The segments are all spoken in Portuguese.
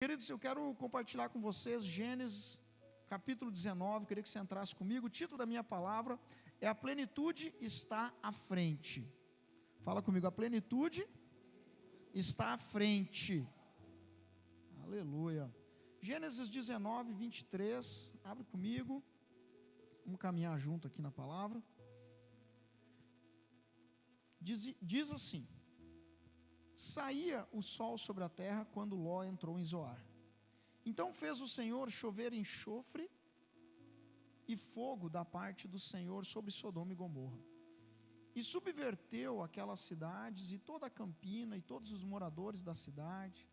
Queridos, eu quero compartilhar com vocês Gênesis capítulo 19, queria que você entrasse comigo. O título da minha palavra é A Plenitude Está à Frente. Fala comigo, a plenitude está à frente. Aleluia. Gênesis 19, 23, abre comigo, vamos caminhar junto aqui na palavra. Diz assim: saía o sol sobre a terra quando Ló entrou em Zoar. Então fez o Senhor chover enxofre e fogo da parte do Senhor sobre Sodoma e Gomorra, e subverteu aquelas cidades e toda a campina e todos os moradores da cidade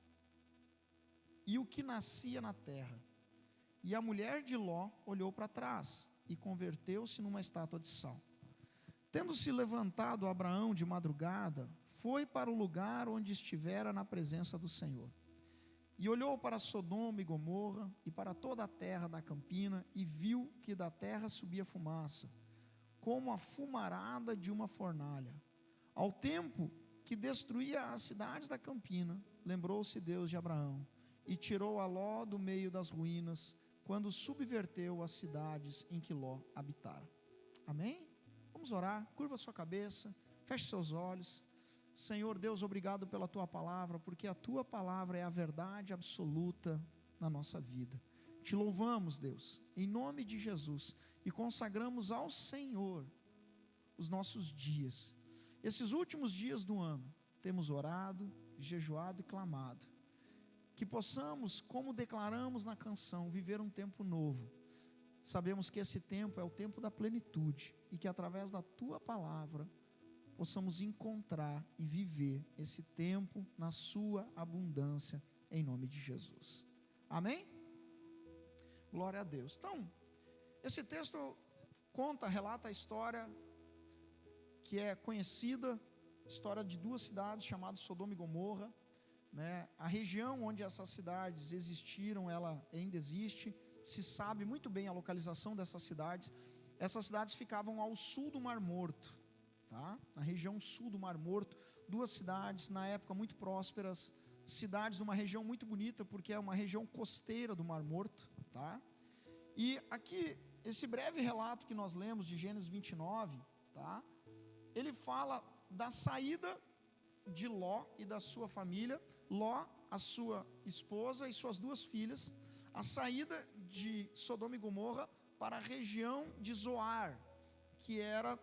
e o que nascia na terra. E a mulher de Ló olhou para trás e converteu-se numa estátua de sal. Tendo-se levantado Abraão de madrugada, foi para o lugar onde estivera na presença do Senhor, e olhou para Sodoma e Gomorra e para toda a terra da campina, e viu que da terra subia fumaça, como a fumarada de uma fornalha. Ao tempo que destruía as cidades da campina, lembrou-se Deus de Abraão, e tirou a Ló do meio das ruínas, quando subverteu as cidades em que Ló habitara. Amém? Vamos orar, curva sua cabeça, feche seus olhos. Senhor Deus, obrigado pela Tua palavra, porque a Tua palavra é a verdade absoluta na nossa vida. Te louvamos, Deus, em nome de Jesus, e consagramos ao Senhor os nossos dias. Esses últimos dias do ano, temos orado, jejuado e clamado, que possamos, como declaramos na canção, viver um tempo novo. Sabemos que esse tempo é o tempo da plenitude, e que através da Tua palavra possamos encontrar e viver esse tempo na sua abundância, em nome de Jesus. Amém? Glória a Deus. Então, esse texto relata a história que é conhecida, história de duas cidades chamadas Sodoma e Gomorra, né? A região onde essas cidades existiram, ela ainda existe, se sabe muito bem a localização dessas cidades. Essas cidades ficavam ao sul do Mar Morto, tá? Na região sul do Mar Morto, duas cidades na época muito prósperas, cidades numa região muito bonita, porque é uma região costeira do Mar Morto, tá? E aqui, esse breve relato que nós lemos de Gênesis 29, tá? Ele fala da saída de Ló e da sua família, Ló, a sua esposa e suas duas filhas, a saída de Sodoma e Gomorra para a região de Zoar, que era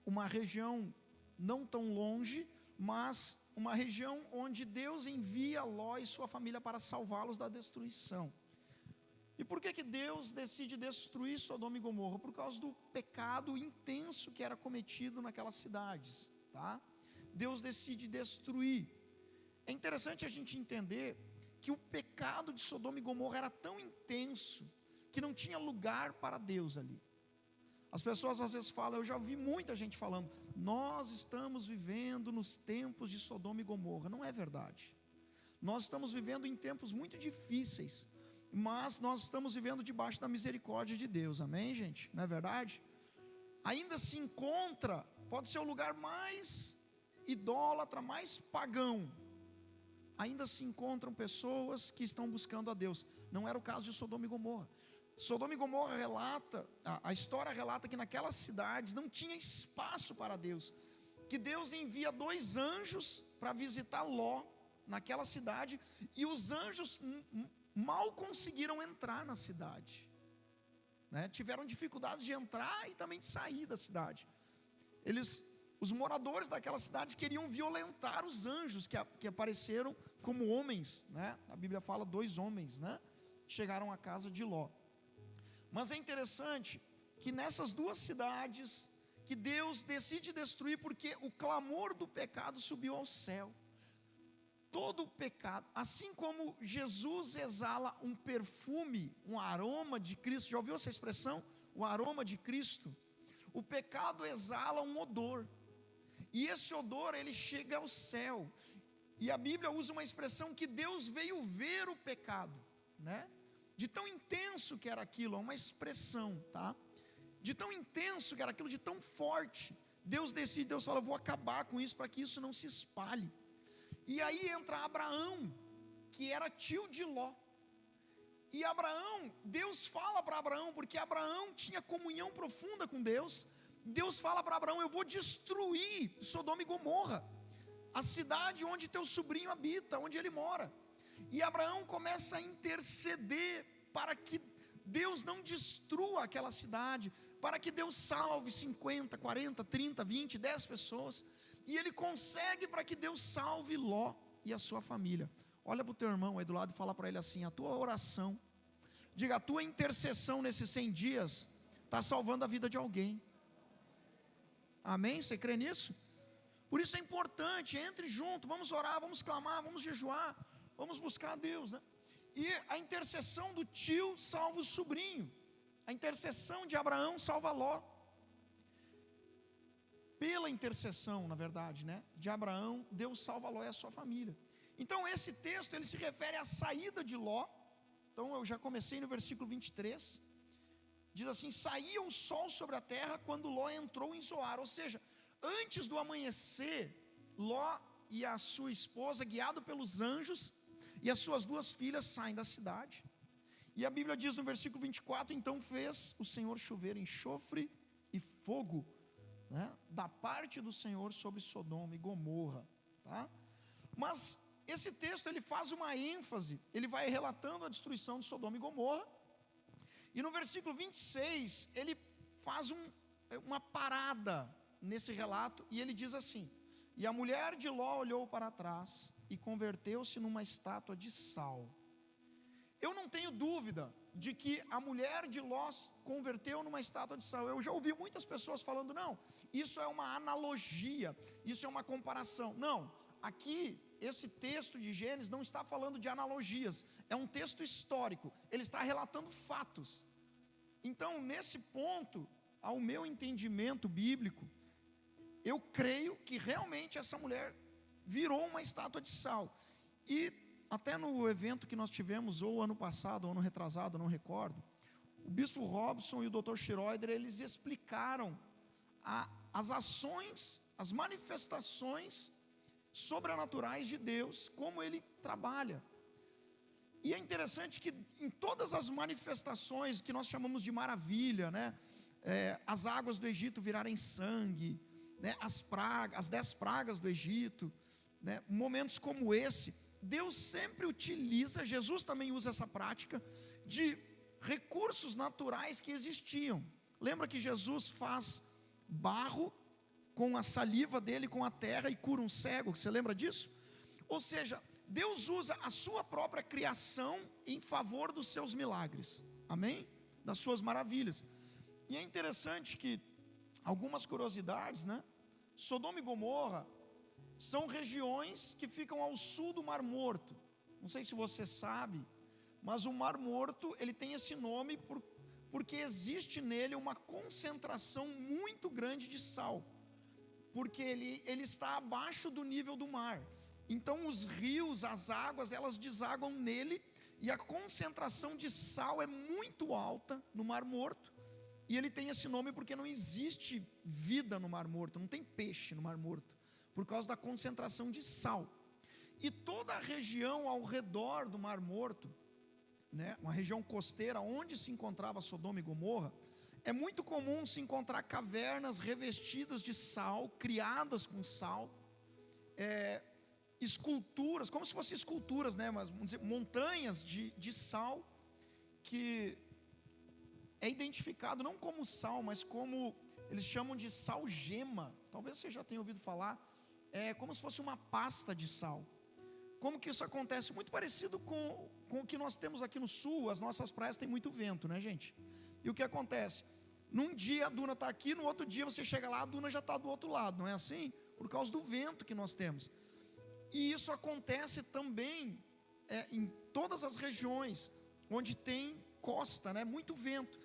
uma região não tão longe, mas uma região onde Deus envia Ló e sua família para salvá-los da destruição. E por que Deus decide destruir Sodoma e Gomorra? Por causa do pecado intenso que era cometido naquelas cidades, tá? Deus decide destruir. É interessante a gente entender que o pecado de Sodoma e Gomorra era tão intenso que não tinha lugar para Deus ali. As pessoas às vezes falam, eu já vi muita gente falando, nós estamos vivendo nos tempos de Sodoma e Gomorra. Não é verdade. Nós estamos vivendo em tempos muito difíceis, mas nós estamos vivendo debaixo da misericórdia de Deus. Amém, gente? Não é verdade? Ainda se encontra, pode ser o lugar mais idólatra, mais pagão, ainda se encontram pessoas que estão buscando a Deus. Não era o caso de Sodoma e Gomorra. Sodoma e Gomorra relata, a história relata que naquelas cidades não tinha espaço para Deus, que Deus envia 2 anjos para visitar Ló naquela cidade, e os anjos mal conseguiram entrar na cidade, né? Tiveram dificuldade de entrar e também de sair da cidade. Os moradores daquela cidade queriam violentar os anjos que apareceram como homens, né? A Bíblia fala 2 homens, né? Chegaram à casa de Ló. Mas é interessante que nessas 2 cidades que Deus decide destruir, porque o clamor do pecado subiu ao céu. Todo o pecado, assim como Jesus exala um perfume, um aroma de Cristo, já ouviu essa expressão? O aroma de Cristo. O pecado exala um odor, e esse odor ele chega ao céu, e a Bíblia usa uma expressão que Deus veio ver o pecado, né? De tão intenso que era aquilo, é uma expressão, tá? De tão intenso que era aquilo, de tão forte, Deus fala, eu vou acabar com isso para que isso não se espalhe. E aí entra Abraão, que era tio de Ló. E Abraão, Deus fala para Abraão, porque Abraão tinha comunhão profunda com Deus. Deus fala para Abraão: eu vou destruir Sodoma e Gomorra, a cidade onde teu sobrinho habita, onde ele mora. E Abraão começa a interceder para que Deus não destrua aquela cidade, para que Deus salve 50, 40, 30, 20, 10 pessoas. E ele consegue para que Deus salve Ló e a sua família. Olha para o teu irmão aí do lado e fala para ele assim: a tua oração, diga, a tua intercessão nesses 100 dias está salvando a vida de alguém. Amém? Você crê nisso? Por isso é importante, entre junto, vamos orar, vamos clamar, vamos jejuar, vamos buscar a Deus, né? E a intercessão do tio salva o sobrinho, a intercessão de Abraão salva Ló. Pela intercessão, na verdade, né, de Abraão, Deus salva Ló e a sua família. Então esse texto, ele se refere à saída de Ló. Então eu já comecei no versículo 23, diz assim: saía o sol sobre a terra quando Ló entrou em Zoar. Ou seja, antes do amanhecer, Ló e a sua esposa, guiado pelos anjos, e as suas 2 filhas saem da cidade. E a Bíblia diz no versículo 24: então fez o Senhor chover enxofre e fogo, né, da parte do Senhor sobre Sodoma e Gomorra, tá? Mas esse texto, ele faz uma ênfase, ele vai relatando a destruição de Sodoma e Gomorra, e no versículo 26, ele faz uma parada nesse relato, e ele diz assim: e a mulher de Ló olhou para trás, e converteu-se numa estátua de sal. Eu não tenho dúvida de que a mulher de Ló converteu numa estátua de sal. Eu já ouvi muitas pessoas falando: não, isso é uma analogia, isso é uma comparação. Não, aqui, esse texto de Gênesis não está falando de analogias, é um texto histórico, ele está relatando fatos. Então, nesse ponto, ao meu entendimento bíblico, eu creio que realmente essa mulher virou uma estátua de sal. E até no evento que nós tivemos, ou ano passado, ou ano retrasado, não recordo, o bispo Robson e o Dr. Schroeder, eles explicaram as ações, as manifestações sobrenaturais de Deus, como Ele trabalha. E é interessante que em todas as manifestações que nós chamamos de maravilha, né, as águas do Egito virarem sangue, né, as 10 pragas do Egito, né, momentos como esse, Deus sempre utiliza, Jesus também usa essa prática de recursos naturais que existiam. Lembra que Jesus faz barro com a saliva dele, com a terra, e cura um cego? Você lembra disso? Ou seja, Deus usa a sua própria criação em favor dos seus milagres, amém? Das suas maravilhas. E é interessante que algumas curiosidades, né? Sodoma e Gomorra são regiões que ficam ao sul do Mar Morto. Não sei se você sabe, mas o Mar Morto, ele tem esse nome porque existe nele uma concentração muito grande de sal, porque ele está abaixo do nível do mar. Então os rios, as águas, elas desaguam nele, e a concentração de sal é muito alta no Mar Morto. E ele tem esse nome porque não existe vida no Mar Morto, não tem peixe no Mar Morto, por causa da concentração de sal. E toda a região ao redor do Mar Morto, né, uma região costeira onde se encontrava Sodoma e Gomorra, é muito comum se encontrar cavernas revestidas de sal, criadas com sal, esculturas, como se fossem esculturas, né, mas vamos dizer, montanhas de sal, que é identificado não como sal, mas como eles chamam de sal gema. Talvez você já tenha ouvido falar. É como se fosse uma pasta de sal. Como que isso acontece? Muito parecido com o que nós temos aqui no sul. As nossas praias têm muito vento, né, gente? E o que acontece? Num dia a duna está aqui, no outro dia você chega lá, a duna já está do outro lado, não é assim? Por causa do vento que nós temos. E isso acontece também em todas as regiões onde tem costa, né? Muito vento.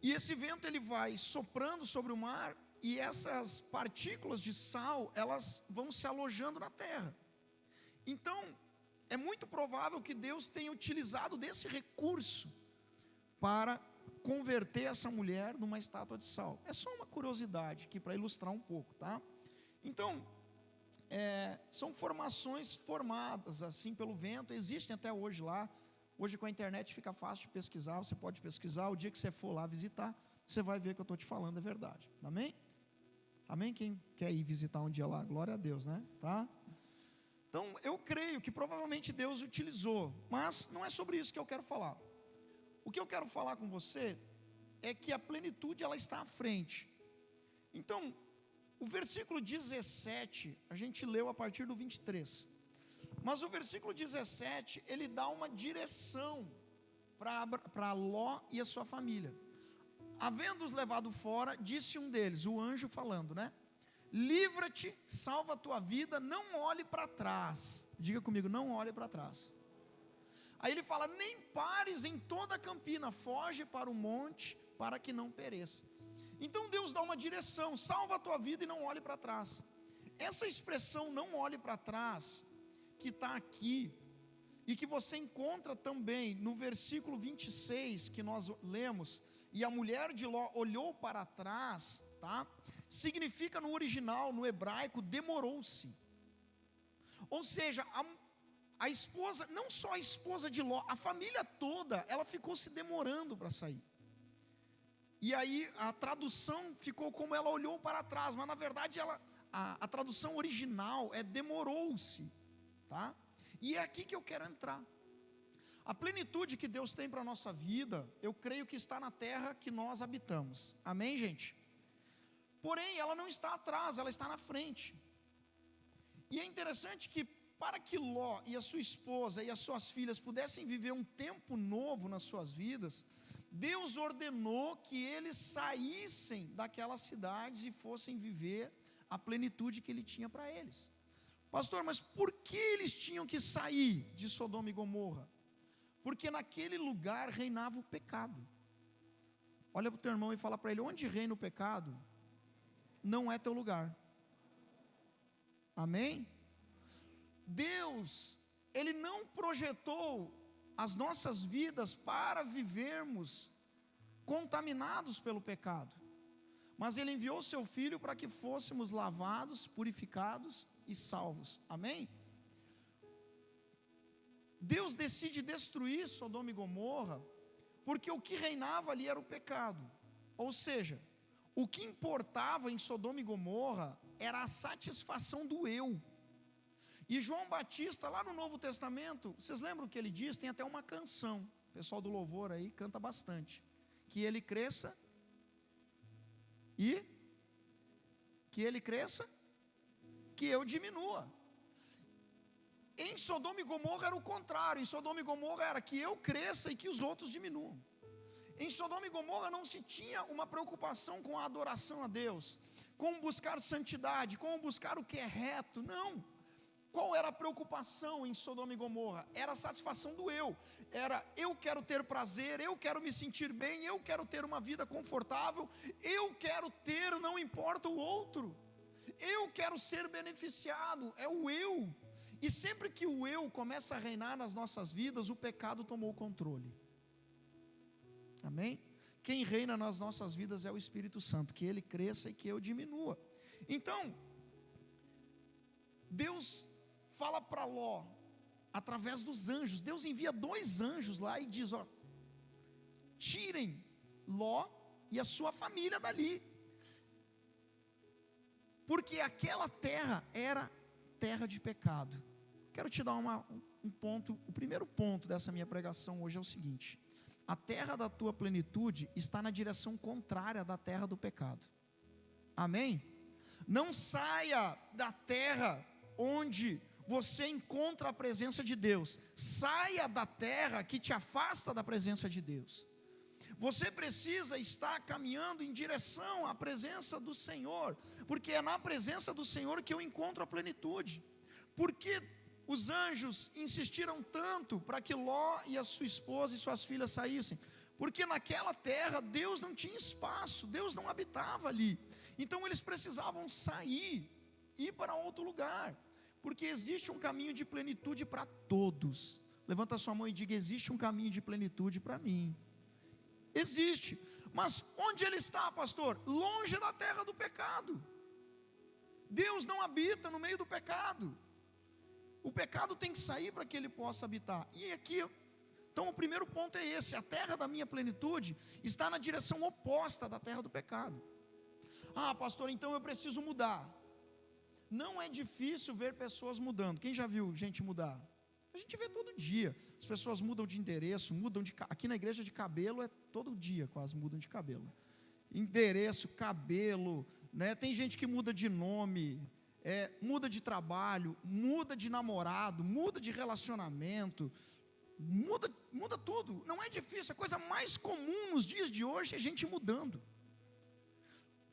E esse vento, ele vai soprando sobre o mar, e essas partículas de sal, elas vão se alojando na terra. Então, é muito provável que Deus tenha utilizado desse recurso para converter essa mulher numa estátua de sal. É só uma curiosidade aqui para ilustrar um pouco, tá? Então, são formações formadas assim pelo vento, existem até hoje lá. Hoje com a internet fica fácil de pesquisar, você pode pesquisar, o dia que você for lá visitar, você vai ver que eu estou te falando é verdade, amém? Amém? Quem quer ir visitar um dia lá, glória a Deus, né? Tá? Então eu creio que provavelmente Deus utilizou, mas não é sobre isso que eu quero falar. O que eu quero falar com você é que a plenitude ela está à frente. Então, o versículo 17, a gente leu a partir do 23. Mas o versículo 17, ele dá uma direção para Ló e a sua família. Havendo-os levado fora, disse um deles, o anjo falando, né? Livra-te, salva a tua vida, não olhe para trás. Diga comigo, não olhe para trás. Aí ele fala, nem pares em toda a campina, foge para o monte, para que não pereça. Então Deus dá uma direção, salva a tua vida e não olhe para trás. Essa expressão, não olhe para trás, que está aqui, e que você encontra também no versículo 26, que nós lemos, e a mulher de Ló olhou para trás, tá? Significa no original, no hebraico, demorou-se. Ou seja, a esposa, não só a esposa de Ló, a família toda, ela ficou se demorando para sair. E aí a tradução ficou como ela olhou para trás, mas na verdade a tradução original é demorou-se, tá? E é aqui que eu quero entrar. A plenitude que Deus tem para a nossa vida, eu creio que está na terra que nós habitamos, amém, gente? Porém, ela não está atrás, ela está na frente. E é interessante que para que Ló e a sua esposa e as suas filhas pudessem viver um tempo novo nas suas vidas, Deus ordenou que eles saíssem daquelas cidades e fossem viver a plenitude que Ele tinha para eles. Pastor, mas por que eles tinham que sair de Sodoma e Gomorra? Porque naquele lugar reinava o pecado. Olha para o teu irmão e fala para ele, onde reina o pecado, não é teu lugar. Amém? Deus, Ele não projetou as nossas vidas para vivermos contaminados pelo pecado, mas Ele enviou seu Filho para que fôssemos lavados, purificados e salvos, amém? Deus decide destruir Sodoma e Gomorra, porque o que reinava ali era o pecado, ou seja, o que importava em Sodoma e Gomorra era a satisfação do eu. E João Batista, lá no Novo Testamento, vocês lembram o que ele diz? Tem até uma canção, o pessoal do louvor aí canta bastante, que ele cresça e que eu diminua. Em Sodoma e Gomorra era o contrário, em Sodoma e Gomorra era que eu cresça e que os outros diminuam. Em Sodoma e Gomorra não se tinha uma preocupação com a adoração a Deus, com buscar santidade, com buscar o que é reto, não. Qual era a preocupação em Sodoma e Gomorra? Era a satisfação do eu. Era, eu quero ter prazer, eu quero me sentir bem, eu quero ter uma vida confortável, eu quero ter, não importa o outro. Eu quero ser beneficiado, é o eu. E sempre que o eu começa a reinar nas nossas vidas, o pecado tomou o controle. Amém? Quem reina nas nossas vidas é o Espírito Santo, que Ele cresça e que eu diminua. Então, Deus fala para Ló, através dos anjos, Deus envia 2 anjos lá e diz, ó, tirem Ló e a sua família dali, porque aquela terra era terra de pecado. Quero te dar um ponto, o primeiro ponto dessa minha pregação hoje é o seguinte: a terra da tua plenitude está na direção contrária da terra do pecado, amém? Não saia da terra onde você encontra a presença de Deus, saia da terra que te afasta da presença de Deus. Você precisa estar caminhando em direção à presença do Senhor, porque é na presença do Senhor que eu encontro a plenitude. Porque os anjos insistiram tanto para que Ló e a sua esposa e suas filhas saíssem? Porque naquela terra Deus não tinha espaço, Deus não habitava ali. Então eles precisavam sair, ir para outro lugar, porque existe um caminho de plenitude para todos. Levanta sua mão e diga, existe um caminho de plenitude para mim. Existe, mas onde ele está, pastor? Longe da terra do pecado. Deus não habita no meio do pecado. O pecado tem que sair para que ele possa habitar. E aqui, então o primeiro ponto é esse: a terra da minha plenitude está na direção oposta da terra do pecado. Ah, pastor, então eu preciso mudar. Não é difícil ver pessoas mudando. Quem já viu gente mudar? A gente vê todo dia. As pessoas mudam de endereço, mudam de... Aqui na igreja de cabelo é todo dia quase mudam de cabelo. Endereço, cabelo, né? Tem gente que muda de nome, muda de trabalho, muda de namorado, muda de relacionamento, muda tudo. Não é difícil. A coisa mais comum nos dias de hoje é gente mudando.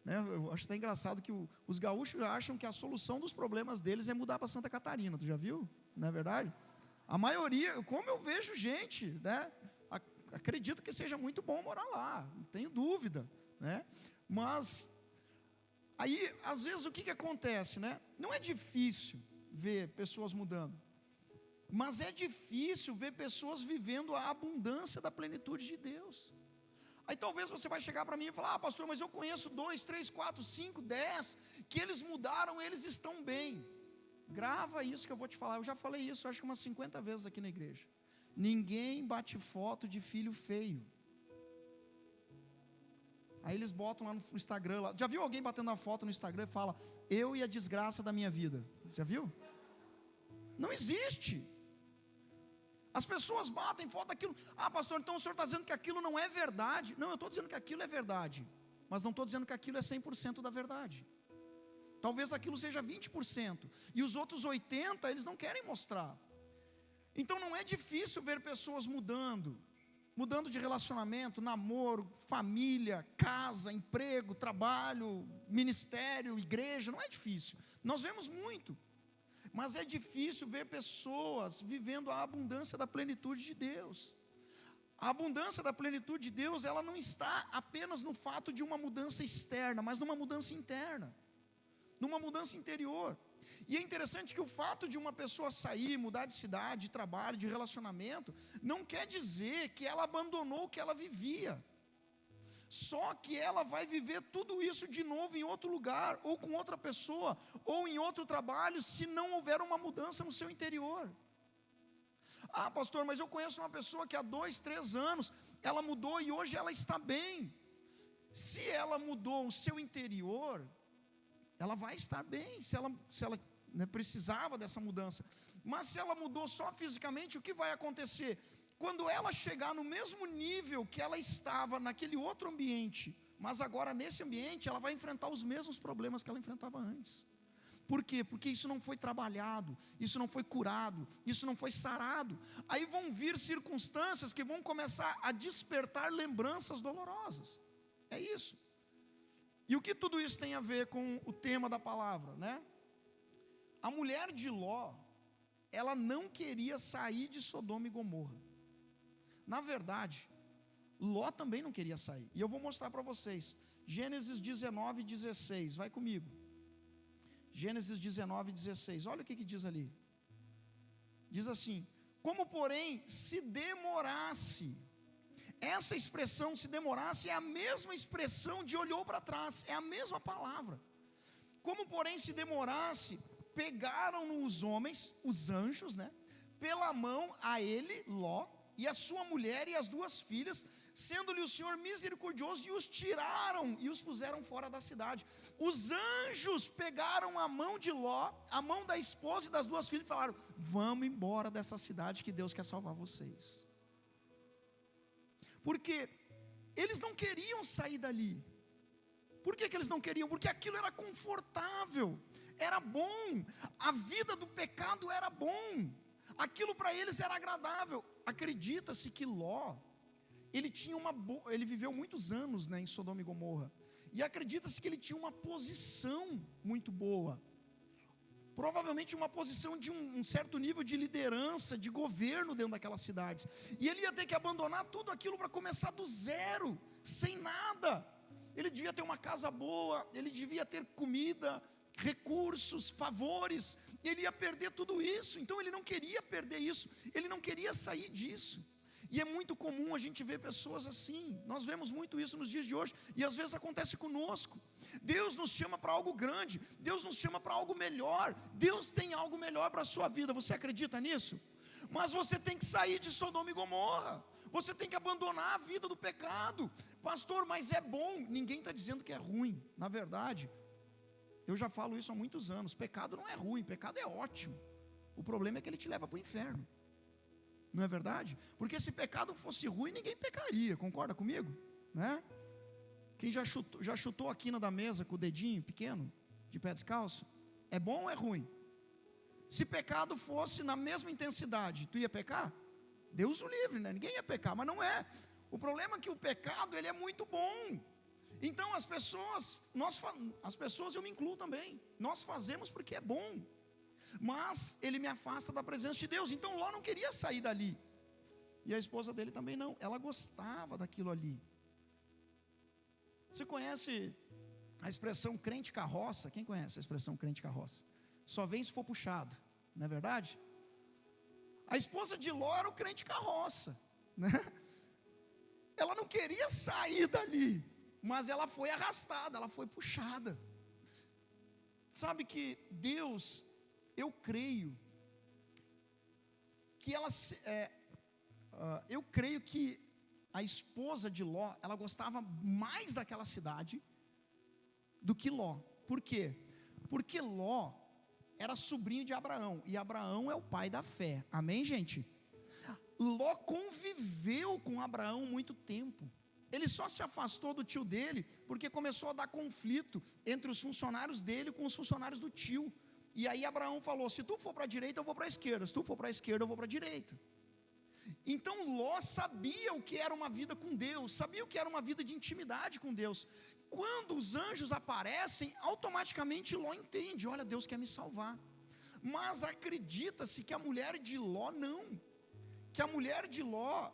Né? Eu acho até engraçado que os gaúchos já acham que a solução dos problemas deles é mudar para Santa Catarina. Tu já viu? Não é verdade? A maioria, como eu vejo gente, né? Acredito que seja muito bom morar lá, não tenho dúvida, né? Mas aí, às vezes, o que acontece, né? Não é difícil ver pessoas mudando, mas é difícil ver pessoas vivendo a abundância da plenitude de Deus. Aí talvez você vai chegar para mim e falar: ah, pastor, mas eu conheço 2, 3, 4, 5, 10 que eles mudaram, eles estão bem. Grava isso que eu vou te falar. Eu já falei isso, acho que umas 50 vezes aqui na igreja. Ninguém bate foto de filho feio. Aí eles botam lá no Instagram lá. Já viu alguém batendo uma foto no Instagram e fala: eu e a desgraça da minha vida? Já viu? Não existe. As pessoas batem foto daquilo. Ah, pastor, então o senhor está dizendo que aquilo não é verdade? Não, eu estou dizendo que aquilo é verdade, mas não estou dizendo que aquilo é 100% da verdade. Talvez aquilo seja 20%, e os outros 80% eles não querem mostrar. Então não é difícil ver pessoas mudando de relacionamento, namoro, família, casa, emprego, trabalho, ministério, igreja. Não é difícil, nós vemos muito. Mas é difícil ver pessoas vivendo a abundância da plenitude de Deus. A abundância da plenitude de Deus, ela não está apenas no fato de uma mudança externa, mas numa mudança interna, numa mudança interior. E é interessante que o fato de uma pessoa sair, mudar de cidade, de trabalho, de relacionamento, não quer dizer que ela abandonou o que ela vivia. Só que ela vai viver tudo isso de novo em outro lugar, ou com outra pessoa, ou em outro trabalho, se não houver uma mudança no seu interior. Ah, pastor, mas eu conheço uma pessoa que há 2, 3 anos, ela mudou e hoje ela está bem. Se ela mudou o seu interior, ela vai estar bem, se ela né, precisava dessa mudança. Mas se ela mudou só fisicamente, o que vai acontecer? Quando ela chegar no mesmo nível que ela estava naquele outro ambiente, mas agora nesse ambiente, ela vai enfrentar os mesmos problemas que ela enfrentava antes. Por quê? Porque isso não foi trabalhado, isso não foi curado, isso não foi sarado. Aí vão vir circunstâncias que vão começar a despertar lembranças dolorosas. É isso. E o que tudo isso tem a ver com o tema da palavra, né? A mulher de Ló, ela não queria sair de Sodoma e Gomorra. Na verdade, Ló também não queria sair. E eu vou mostrar para vocês. Gênesis 19:16, vai comigo. Gênesis 19:16, olha o que diz ali. Diz assim: como porém se demorasse. Essa expressão se demorasse é a mesma expressão de olhou para trás, é a mesma palavra. Como porém se demorasse, pegaram-no os homens, os anjos, né, pela mão a ele, Ló, e a sua mulher e as 2 filhas, sendo-lhe o Senhor misericordioso, e os tiraram e os puseram fora da cidade. Os anjos pegaram a mão de Ló, a mão da esposa e das 2 filhas, e falaram: vamos embora dessa cidade que Deus quer salvar vocês. Porque eles não queriam sair dali. Por que eles não queriam? Porque aquilo era confortável, era bom, a vida do pecado era bom, aquilo para eles era agradável. Acredita-se que Ló, ele viveu muitos anos, né, em Sodoma e Gomorra, e acredita-se que ele tinha uma posição muito boa, provavelmente uma posição de um certo nível de liderança, de governo dentro daquelas cidades, e ele ia ter que abandonar tudo aquilo para começar do zero, sem nada. Ele devia ter uma casa boa, ele devia ter comida, recursos, favores, ele ia perder tudo isso. Então ele não queria perder isso, ele não queria sair disso. E é muito comum a gente ver pessoas assim. Nós vemos muito isso nos dias de hoje, e às vezes acontece conosco. Deus nos chama para algo grande, Deus nos chama para algo melhor, Deus tem algo melhor para a sua vida. Você acredita nisso? Mas você tem que sair de Sodoma e Gomorra, você tem que abandonar a vida do pecado. Pastor, mas é bom. Ninguém está dizendo que é ruim. Na verdade, eu já falo isso há muitos anos, pecado não é ruim, pecado é ótimo. O problema é que ele te leva para o inferno. Não é verdade? Porque se pecado fosse ruim, ninguém pecaria, concorda comigo? Né? Quem já chutou a quina da mesa com o dedinho pequeno, de pé descalço? É bom ou é ruim? Se pecado fosse na mesma intensidade, tu ia pecar? Deus o livre, né? Ninguém ia pecar, mas não é. O problema é que o pecado, ele é muito bom. Então as pessoas, eu me incluo também, nós fazemos porque é bom, mas ele me afasta da presença de Deus. Então Ló não queria sair dali, e a esposa dele também não, ela gostava daquilo ali. Você conhece a expressão crente carroça? Quem conhece a expressão crente carroça? Só vem se for puxado, não é verdade? A esposa de Ló era o crente carroça, né? Ela não queria sair dali, mas ela foi arrastada, ela foi puxada. Sabe que Deus, eu creio que eu creio que a esposa de Ló, ela gostava mais daquela cidade do que Ló. Por quê? Porque Ló era sobrinho de Abraão, e Abraão é o pai da fé. Amém, gente? Ló conviveu com Abraão muito tempo. Ele só se afastou do tio dele porque começou a dar conflito entre os funcionários dele com os funcionários do tio. E aí Abraão falou: se tu for para a direita, eu vou para a esquerda, se tu for para a esquerda, eu vou para a direita. Então Ló sabia o que era uma vida com Deus, sabia o que era uma vida de intimidade com Deus. Quando os anjos aparecem, automaticamente Ló entende: olha, Deus quer me salvar. Mas acredita-se que a mulher de Ló não, que a mulher de Ló,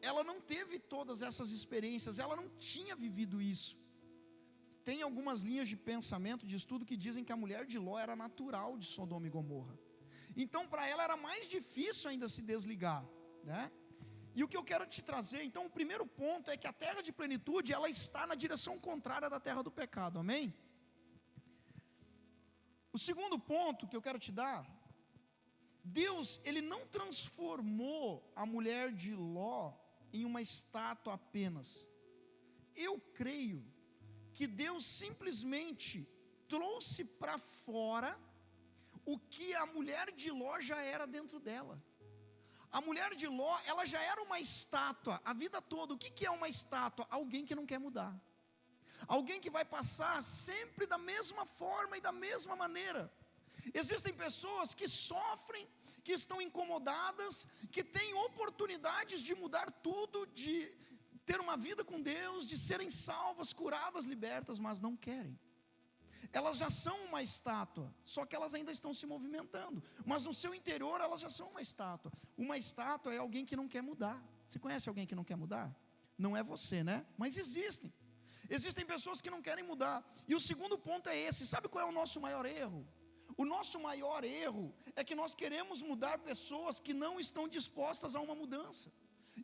ela não teve todas essas experiências, ela não tinha vivido isso. Tem algumas linhas de pensamento, de estudo, que dizem que a mulher de Ló era natural de Sodoma e Gomorra. Então para ela era mais difícil ainda se desligar, né? E o que eu quero te trazer, então, o primeiro ponto é que a terra de plenitude, ela está na direção contrária da terra do pecado, amém? O segundo ponto que eu quero te dar: Deus, ele não transformou a mulher de Ló em uma estátua apenas. Eu creio que Deus simplesmente trouxe para fora o que a mulher de Ló já era dentro dela. A mulher de Ló, ela já era uma estátua a vida toda. O que é uma estátua? Alguém que não quer mudar, alguém que vai passar sempre da mesma forma e da mesma maneira. Existem pessoas que sofrem, que estão incomodadas, que têm oportunidades de mudar tudo, de ter uma vida com Deus, de serem salvas, curadas, libertas, mas não querem. Elas já são uma estátua, só que elas ainda estão se movimentando, mas no seu interior elas já são uma estátua. Uma estátua é alguém que não quer mudar. Você conhece alguém que não quer mudar? Não é você, né? Mas existem pessoas que não querem mudar. E o segundo ponto é esse: sabe qual é o nosso maior erro? O nosso maior erro é que nós queremos mudar pessoas que não estão dispostas a uma mudança.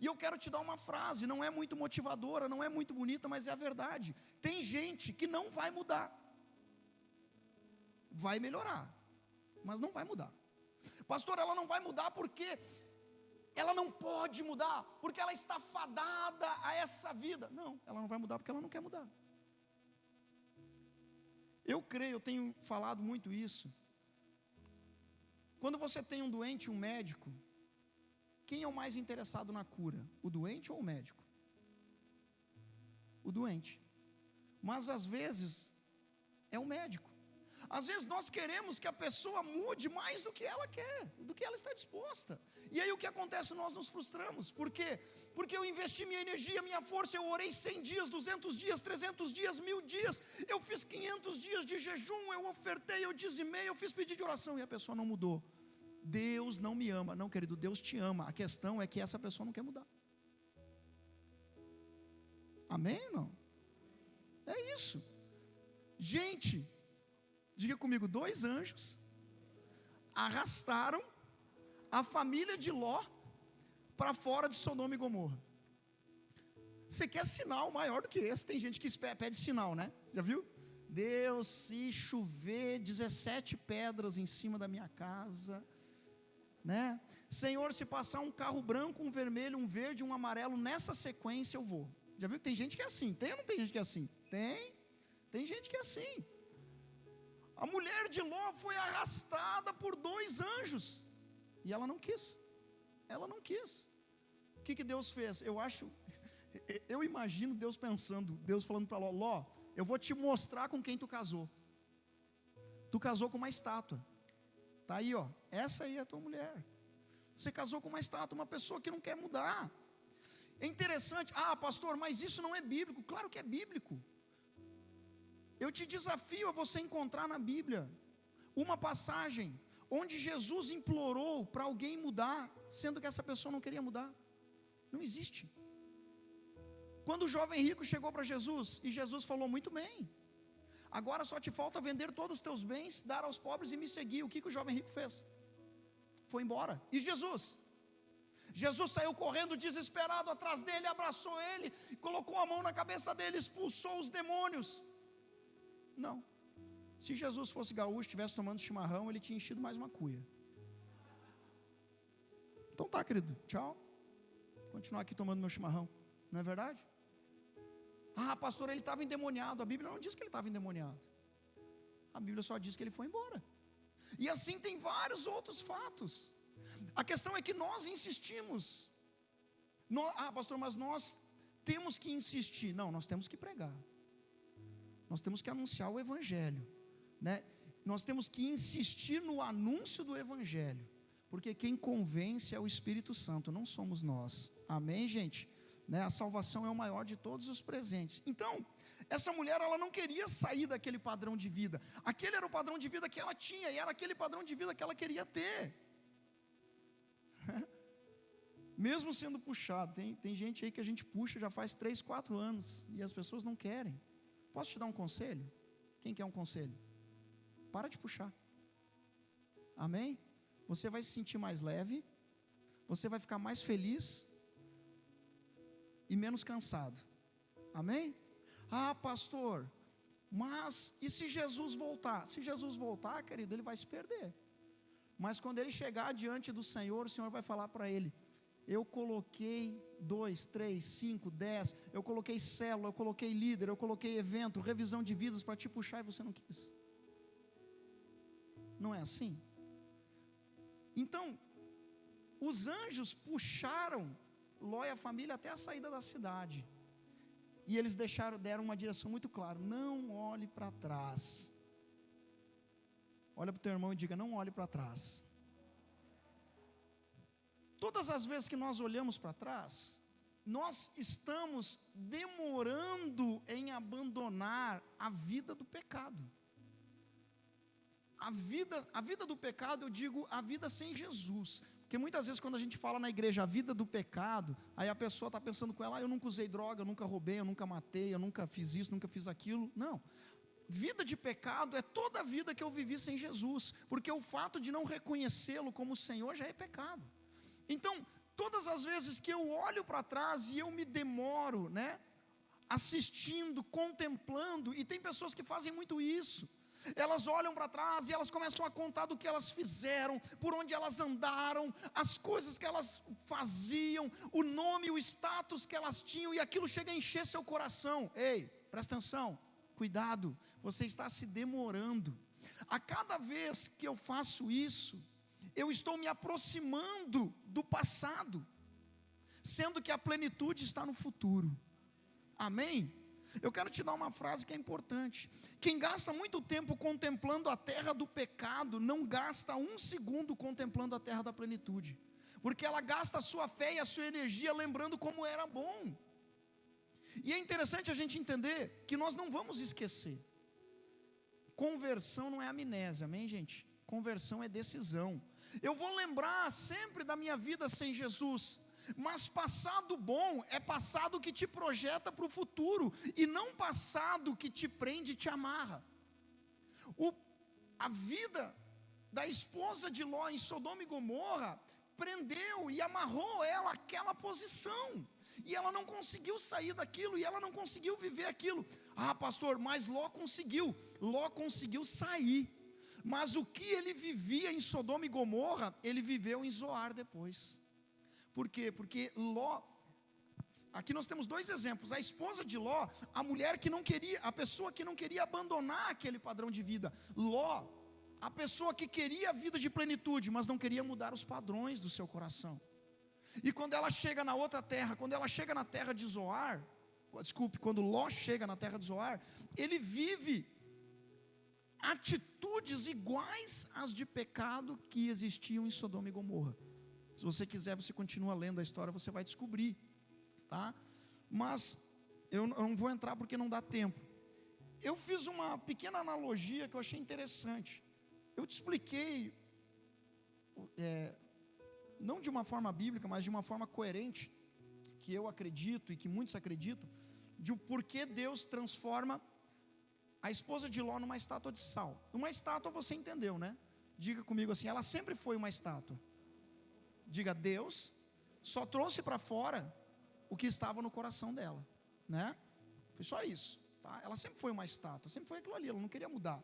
E eu quero te dar uma frase, não é muito motivadora, não é muito bonita, mas é a verdade. Tem gente que não vai mudar. Vai melhorar, mas não vai mudar. Pastor, ela não vai mudar porque ela não pode mudar, porque ela está fadada a essa vida. Não, ela não vai mudar porque ela não quer mudar. Eu creio, eu tenho falado muito isso. Quando você tem um doente e um médico, quem é o mais interessado na cura? O doente ou o médico? O doente. Mas às vezes é o médico. Às vezes nós queremos que a pessoa mude mais do que ela quer, do que ela está disposta. E aí o que acontece? Nós nos frustramos. Por quê? Porque eu investi minha energia, minha força, eu orei 100 dias, 200 dias, 300 dias, 1000 dias. Eu fiz 500 dias de jejum, eu ofertei, eu dizimei, eu fiz pedido de oração e a pessoa não mudou. Deus não me ama. Não, querido, Deus te ama. A questão é que essa pessoa não quer mudar. Amém ou não? É isso. Gente, diga comigo, 2 anjos arrastaram a família de Ló para fora de Sodoma e Gomorra. Você quer sinal maior do que esse? Tem gente que pede sinal, né? Já viu? Deus, se chover 17 pedras em cima da minha casa, né? Senhor, se passar um carro branco, um vermelho, um verde, um amarelo, nessa sequência eu vou. Já viu que tem gente que é assim? Tem ou não tem gente que é assim? Tem gente que é assim. A mulher de Ló foi arrastada por 2 anjos, e ela não quis. Ela não quis. O que Deus fez? Eu imagino Deus pensando, Deus falando para Ló: Ló, eu vou te mostrar com quem tu casou. Tu casou com uma estátua. Tá aí, ó. Essa aí é a tua mulher. Você casou com uma estátua, uma pessoa que não quer mudar. É interessante. Ah, pastor, mas isso não é bíblico. Claro que é bíblico. Eu te desafio a você encontrar na Bíblia uma passagem onde Jesus implorou para alguém mudar, sendo que essa pessoa não queria mudar. Não existe. Quando o jovem rico chegou para Jesus, e Jesus falou: muito bem, agora só te falta vender todos os teus bens, dar aos pobres e me seguir. O que o jovem rico fez? Foi embora. E Jesus? Jesus saiu correndo desesperado atrás dele, abraçou ele, colocou a mão na cabeça dele, expulsou os demônios. Não. Se Jesus fosse gaúcho, estivesse tomando chimarrão, ele tinha enchido mais uma cuia. Então tá, querido, tchau. Continuar aqui tomando meu chimarrão. Não é verdade? Ah, pastor, ele estava endemoniado. A Bíblia não diz que ele estava endemoniado. A Bíblia só diz que ele foi embora. E assim tem vários outros fatos. A questão é que nós insistimos. Pastor, mas nós temos que insistir. Não, nós temos que pregar. Nós temos que anunciar o Evangelho, né? Nós temos que insistir no anúncio do Evangelho, porque quem convence é o Espírito Santo, não somos nós. Amém, gente? Né? A salvação é o maior de todos os presentes. Então, essa mulher, ela não queria sair daquele padrão de vida. Aquele era o padrão de vida que ela tinha, e era aquele padrão de vida que ela queria ter. Mesmo sendo puxado, tem gente aí que a gente puxa já faz 3, 4 anos, e as pessoas não querem. Posso te dar um conselho? Quem quer um conselho? Para de puxar. Amém? Você vai se sentir mais leve, você vai ficar mais feliz e menos cansado. Amém? Ah, pastor, mas e se Jesus voltar? Se Jesus voltar, querido, ele vai se perder. Mas quando ele chegar diante do Senhor, o Senhor vai falar para ele: eu coloquei 2, 3, 5, 10, eu coloquei célula, eu coloquei líder, eu coloquei evento, revisão de vidas para te puxar e você não quis. Não é assim? Então, os anjos puxaram Ló e a família até a saída da cidade. E eles deram uma direção muito clara: não olhe para trás. Olha para o teu irmão e diga: não olhe para trás. Todas as vezes que nós olhamos para trás, nós estamos demorando em abandonar a vida do pecado. A vida do pecado, eu digo, a vida sem Jesus. Porque muitas vezes quando a gente fala na igreja a vida do pecado, aí a pessoa está pensando com ela: eu nunca usei droga, eu nunca roubei, eu nunca matei, eu nunca fiz isso, nunca fiz aquilo. Não. Vida de pecado é toda a vida que eu vivi sem Jesus, porque o fato de não reconhecê-lo como Senhor já é pecado. Então, todas as vezes que eu olho para trás e eu me demoro, né, assistindo, contemplando, e tem pessoas que fazem muito isso. Elas olham para trás e elas começam a contar do que elas fizeram, por onde elas andaram, as coisas que elas faziam, o nome, o status que elas tinham, e aquilo chega a encher seu coração. Ei, presta atenção, cuidado, você está se demorando. A cada vez que eu faço isso, eu estou me aproximando do passado, sendo que a plenitude está no futuro. Amém? Eu quero te dar uma frase que é importante: quem gasta muito tempo contemplando a terra do pecado, não gasta 1 segundo contemplando a terra da plenitude, porque ela gasta a sua fé e a sua energia lembrando como era bom. E é interessante a gente entender que nós não vamos esquecer. Conversão não é amnésia, amém, gente? Conversão é decisão. Eu vou lembrar sempre da minha vida sem Jesus, mas passado bom é passado que te projeta para o futuro, e não passado que te prende e te amarra. A vida da esposa de Ló em Sodoma e Gomorra prendeu e amarrou ela àquela posição. E ela não conseguiu sair daquilo, e ela não conseguiu viver aquilo. Ah, pastor, mas Ló conseguiu sair. Mas o que ele vivia em Sodoma e Gomorra, ele viveu em Zoar depois. Por quê? Porque Ló, aqui nós temos dois exemplos. A esposa de Ló, a mulher que não queria, a pessoa que não queria abandonar aquele padrão de vida. Ló, a pessoa que queria a vida de plenitude, mas não queria mudar os padrões do seu coração. E quando ela chega na outra terra, quando ela chega na terra de Zoar, quando Ló chega na terra de Zoar, ele vive atitudes iguais às de pecado que existiam em Sodoma e Gomorra. Se você quiser, você continua lendo a história, você vai descobrir, tá? Mas eu não vou entrar porque não dá tempo. Eu fiz uma pequena analogia que eu achei interessante. Eu te expliquei, não de uma forma bíblica, mas de uma forma coerente, que eu acredito e que muitos acreditam, de o porquê Deus transforma a esposa de Ló numa estátua de sal. Uma estátua você entendeu, né? Diga comigo assim, ela sempre foi uma estátua. Diga, Deus só trouxe para fora o que estava no coração dela, né? Foi só isso, tá? Ela sempre foi uma estátua, sempre foi aquilo ali, ela não queria mudar.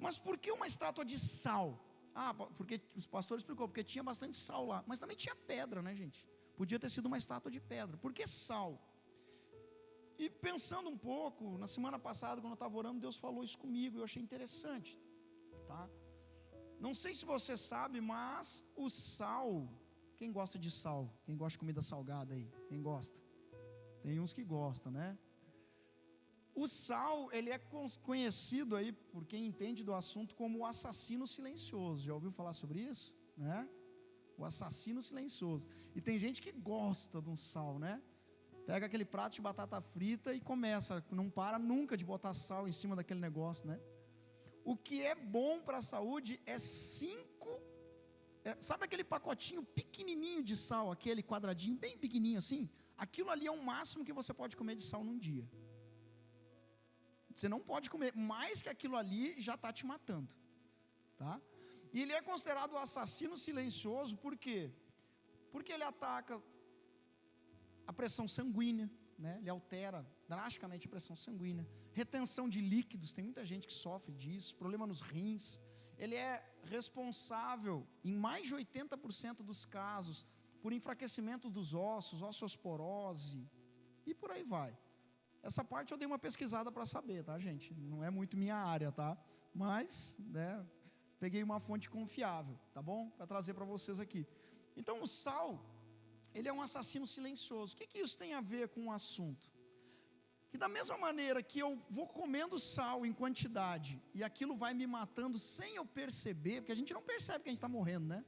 Mas por que uma estátua de sal? Ah, porque os pastores explicou, porque tinha bastante sal lá, mas também tinha pedra, né, gente? Podia ter sido uma estátua de pedra. Por que sal? E pensando um pouco, na semana passada, quando eu estava orando, Deus falou isso comigo, e eu achei interessante, tá? Não sei se você sabe, mas o sal, quem gosta de sal? Quem gosta de comida salgada aí? Quem gosta? Tem uns que gostam, né? O sal, ele é conhecido aí, por quem entende do assunto, como o assassino silencioso. Já ouviu falar sobre isso? Né? O assassino silencioso. E tem gente que gosta de um sal, né? Pega aquele prato de batata frita e começa, não para nunca de botar sal em cima daquele negócio, né? O que é bom para a saúde é sabe aquele pacotinho pequenininho de sal, aquele quadradinho bem pequenininho assim? Aquilo ali é o máximo que você pode comer de sal num dia. Você não pode comer mais que aquilo ali, já está te matando, tá? E ele é considerado o assassino silencioso, por quê? Porque ele ataca a pressão sanguínea, né? Ele altera drasticamente a pressão sanguínea, retenção de líquidos, tem muita gente que sofre disso, problema nos rins. Ele é responsável, em mais de 80% dos casos, por enfraquecimento dos ossos, osteoporose, e por aí vai. Essa parte eu dei uma pesquisada para saber, tá, gente? Não é muito minha área, tá? Mas, né, peguei uma fonte confiável, tá bom? Para trazer para vocês aqui. Então, o sal, ele é um assassino silencioso. O que isso tem a ver com o assunto? Que da mesma maneira que eu vou comendo sal em quantidade, e aquilo vai me matando sem eu perceber, porque a gente não percebe que a gente está morrendo, né?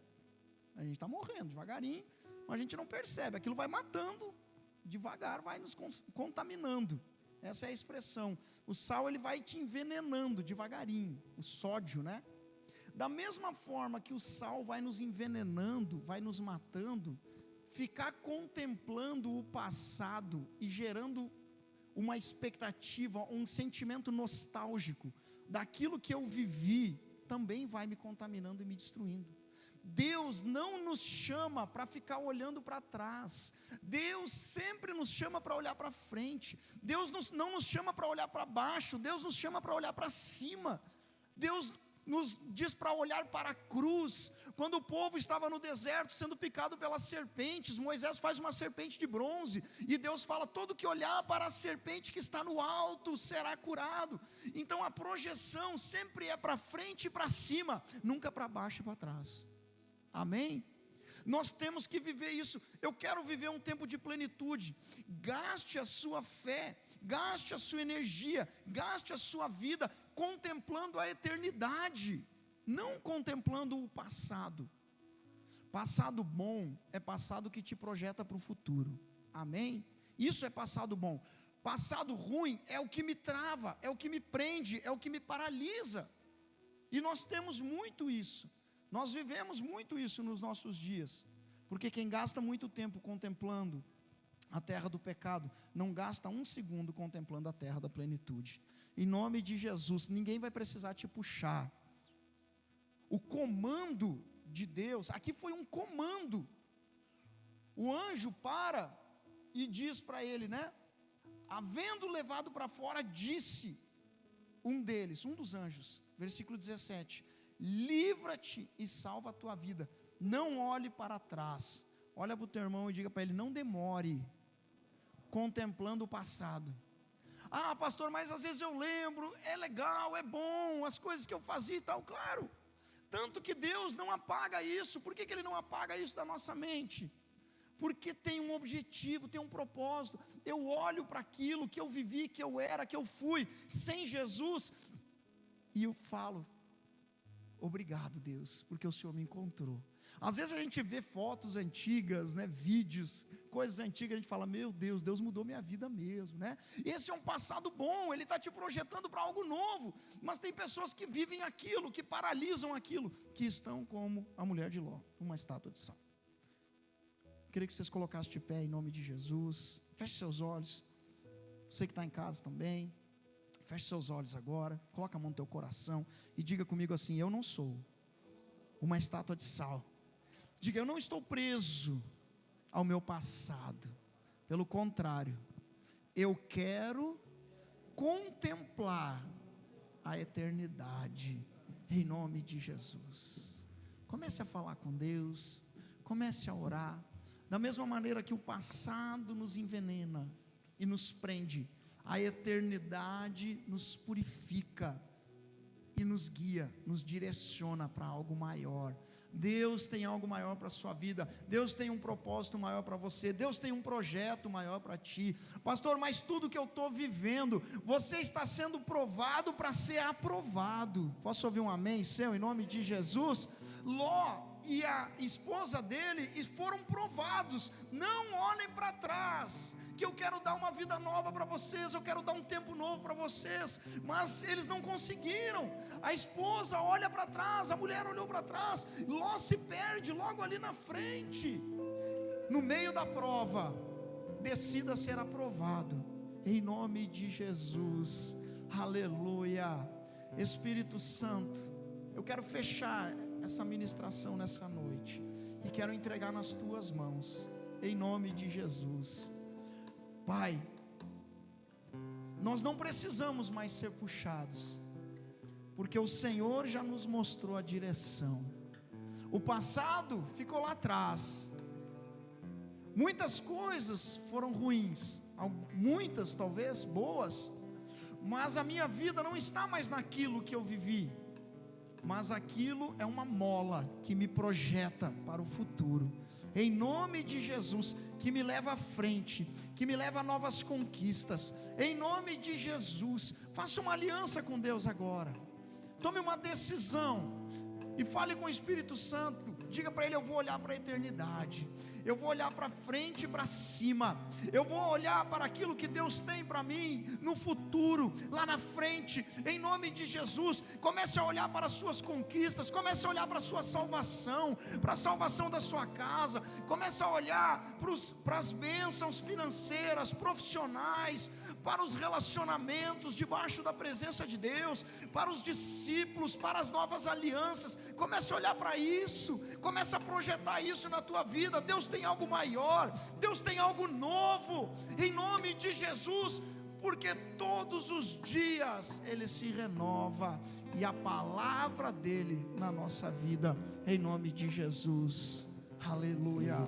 A gente está morrendo devagarinho, mas a gente não percebe, aquilo vai matando devagar, vai nos contaminando. Essa é a expressão. O sal, ele vai te envenenando devagarinho, o sódio, né? Da mesma forma que o sal vai nos envenenando, vai nos matando, ficar contemplando o passado e gerando uma expectativa, um sentimento nostálgico daquilo que eu vivi, também vai me contaminando e me destruindo. Deus não nos chama para ficar olhando para trás. Deus sempre nos chama para olhar para frente. Deus não nos chama para olhar para baixo. Deus nos chama para olhar para cima. Deus nos diz para olhar para a cruz. Quando o povo estava no deserto sendo picado pelas serpentes, Moisés faz uma serpente de bronze, e Deus fala, todo que olhar para a serpente que está no alto será curado. Então a projeção sempre é para frente e para cima, nunca para baixo e para trás. Amém? Nós temos que viver isso. Eu quero viver um tempo de plenitude. Gaste a sua fé, gaste a sua energia, gaste a sua vida contemplando a eternidade, não contemplando o passado. Passado bom é passado que te projeta para o futuro. Amém? Isso é passado bom. Passado ruim é o que me trava, é o que me prende, é o que me paralisa. E nós temos muito isso. Nós vivemos muito isso nos nossos dias, porque quem gasta muito tempo contemplando a terra do pecado, não gasta um segundo contemplando a terra da plenitude. Em nome de Jesus, ninguém vai precisar te puxar. O comando de Deus, aqui foi um comando. O anjo para e diz para ele, né? Havendo levado para fora, disse um deles, um dos anjos, versículo 17: livra-te e salva a tua vida, não olhe para trás. Olha para o teu irmão e diga para ele: não demore contemplando o passado. Ah, pastor, mas às vezes eu lembro, é legal, é bom, as coisas que eu fazia e tal, claro. Tanto que Deus não apaga isso. Por que Ele não apaga isso da nossa mente? Porque tem um objetivo, tem um propósito. Eu olho para aquilo que eu vivi, que eu era, que eu fui, sem Jesus, e eu falo: obrigado, Deus, porque o Senhor me encontrou. Às vezes a gente vê fotos antigas, né, vídeos, coisas antigas, a gente fala: meu Deus, Deus mudou minha vida mesmo, né? Esse é um passado bom, Ele está te projetando para algo novo. Mas tem pessoas que vivem aquilo, que paralisam aquilo, que estão como a mulher de Ló, uma estátua de sal. Queria que vocês colocassem de pé em nome de Jesus. Feche seus olhos. Você que está em casa também, feche seus olhos agora. Coloca a mão no teu coração e diga comigo assim: eu não sou uma estátua de sal. Diga: eu não estou preso ao meu passado. Pelo contrário, eu quero contemplar a eternidade, em nome de Jesus. Comece a falar com Deus, comece a orar. Da mesma maneira que o passado nos envenena e nos prende, a eternidade nos purifica e nos guia, nos direciona para algo maior. Deus tem algo maior para a sua vida, Deus tem um propósito maior para você, Deus tem um projeto maior para ti. Pastor, mas tudo que eu estou vivendo, você está sendo provado para ser aprovado. Posso ouvir um amém seu, em nome de Jesus? Ló e a esposa dele foram provados. Não olhem para trás, que eu quero dar uma vida nova para vocês, eu quero dar um tempo novo para vocês. Mas eles não conseguiram. A esposa olha para trás, a mulher olhou para trás, Ló se perde logo ali na frente. No meio da prova, decida ser aprovado, em nome de Jesus. Aleluia. Espírito Santo, eu quero fechar essa ministração nessa noite e quero entregar nas tuas mãos, em nome de Jesus. Pai, nós não precisamos mais ser puxados, porque o Senhor já nos mostrou a direção. O passado ficou lá atrás, muitas coisas foram ruins, muitas talvez boas, mas a minha vida não está mais naquilo que eu vivi, mas aquilo é uma mola que me projeta para o futuro, em nome de Jesus, que me leva à frente, que me leva a novas conquistas, em nome de Jesus. Faça uma aliança com Deus agora, tome uma decisão e fale com o Espírito Santo. Diga para Ele: eu vou olhar para a eternidade, eu vou olhar para frente e para cima, eu vou olhar para aquilo que Deus tem para mim no futuro, lá na frente, em nome de Jesus. Comece a olhar para as suas conquistas, comece a olhar para a sua salvação, para a salvação da sua casa, comece a olhar para as bênçãos financeiras, profissionais, para os relacionamentos debaixo da presença de Deus, para os discípulos, para as novas alianças. Comece a olhar para isso, comece a projetar isso na tua vida. Deus tem algo maior, Deus tem algo novo, em nome de Jesus, porque todos os dias Ele se renova, e a palavra dEle na nossa vida, em nome de Jesus. Aleluia.